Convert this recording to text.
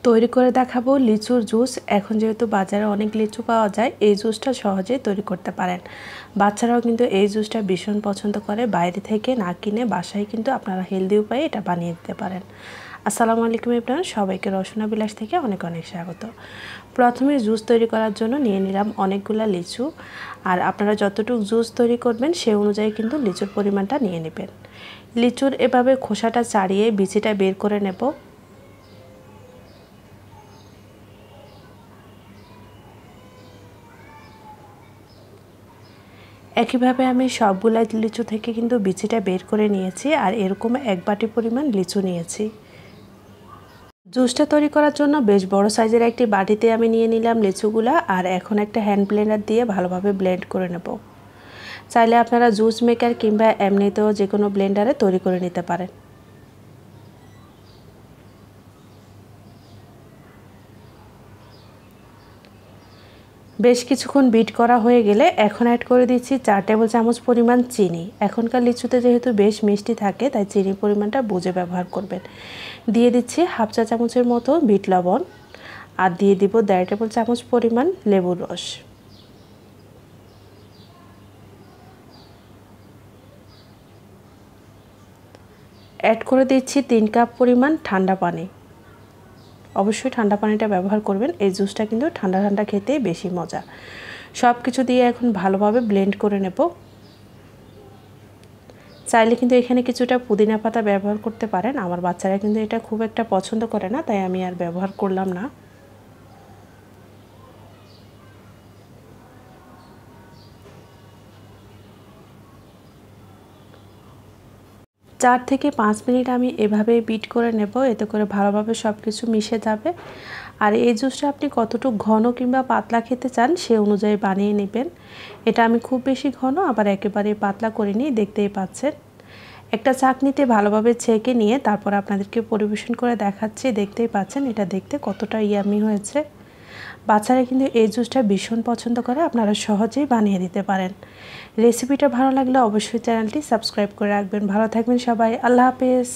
তৈরি করে দেখাবো লিচুর জুস। এখন যেহেতু বাজারে অনেক লিচু পাওয়া যায়, এই জুসটা সহজেই তৈরি করতে পারেন। বাচ্চারাও কিন্তু এই জুসটা ভীষণ পছন্দ করে। বাইরে থেকে না কিনে বাসায় কিন্তু আপনারা হেলদি উপায়ে এটা বানিয়ে দিতে পারেন। আসসালামু আলাইকুম এভরিওয়ান, সবাইকে রসনা বিলাস থেকে অনেক অনেক স্বাগত। প্রথমে জুস তৈরি করার জন্য নিয়ে নিলাম অনেকগুলো লিচু। আর আপনারা যতটুকু জুস তৈরি করবেন সেই অনুযায়ী কিন্তু লিচুর পরিমাণটা নিয়ে নেবেন। লিচুর এভাবে খোসাটা ছাড়িয়ে বিচিটা বের করে নেব। একইভাবে আমি সবগুলা লিচু থেকে কিন্তু বিচিটা বের করে নিয়েছি, আর এরকম এক বাটি পরিমাণ লিচু নিয়েছি। জুসটা তৈরি করার জন্য বেশ বড় সাইজের একটি বাটিতে আমি নিয়ে নিলাম লিচুগুলা, আর এখন একটা হ্যান্ড ব্লেন্ডার দিয়ে ভালোভাবে ব্লেন্ড করে নেব। চাইলে আপনারা জুস মেকার কিংবা এমনিতেও যে কোনো ব্লেন্ডারে তৈরি করে নিতে পারেন। বেশ কিছুক্ষণ বিট করা হয়ে গেলে এখন অ্যাড করে দিচ্ছি 4 টেবিল চামচ পরিমাণ চিনি। এখনকার লিচুতে যেহেতু বেশ মিষ্টি থাকে, তাই চিনির পরিমাণটা বুঝে ব্যবহার করবেন। দিয়ে দিচ্ছি হাফ চা চামচের মতো বিট লবণ, আর দিয়ে দিব 1.5 টেবিল চামচ পরিমাণ লেবুর রস। অ্যাড করে দিচ্ছি 3 কাপ পরিমাণ ঠান্ডা পানি। অবশ্যই ঠান্ডা পানিটা ব্যবহার করবেন, এই জুসটা কিন্তু ঠান্ডা ঠান্ডা খেতেই বেশি মজা। সব কিছু দিয়ে এখন ভালোভাবে ব্লেন্ড করে নেব। চাইলে কিন্তু এখানে কিছুটা পুদিনা পাতা ব্যবহার করতে পারেন। আমার বাচ্চারা কিন্তু এটা খুব একটা পছন্দ করে না, তাই আমি আর ব্যবহার করলাম না। চার থেকে 5 মিনিট আমি এভাবে বিট করে নেব, এতে করে ভালোভাবে সব কিছু মিশে যাবে। আর এই জুসটা আপনি কতটুকু ঘন কিংবা পাতলা খেতে চান সে অনুযায়ী বানিয়ে নেবেন। এটা আমি খুব বেশি ঘন আবার একেবারে পাতলা করিনি, দেখতেই পাচ্ছেন। একটা চাকনিতে ভালোভাবে ছেঁকে নিয়ে তারপর আপনাদেরকে পরিবেশন করে দেখাচ্ছি। দেখতেই পাচ্ছেন এটা দেখতে কতটা ইয়ামি হয়েছে। বাচ্চারা কিন্তু এই জুসটা ভীষণ পছন্দ করে, আপনারা সহজেই বানিয়ে দিতে পারেন। রেসিপিটা ভালো লাগলে অবশ্যই চ্যানেলটি সাবস্ক্রাইব করে রাখবেন। ভালো থাকবেন সবাই, আল্লাহ হাফেজ।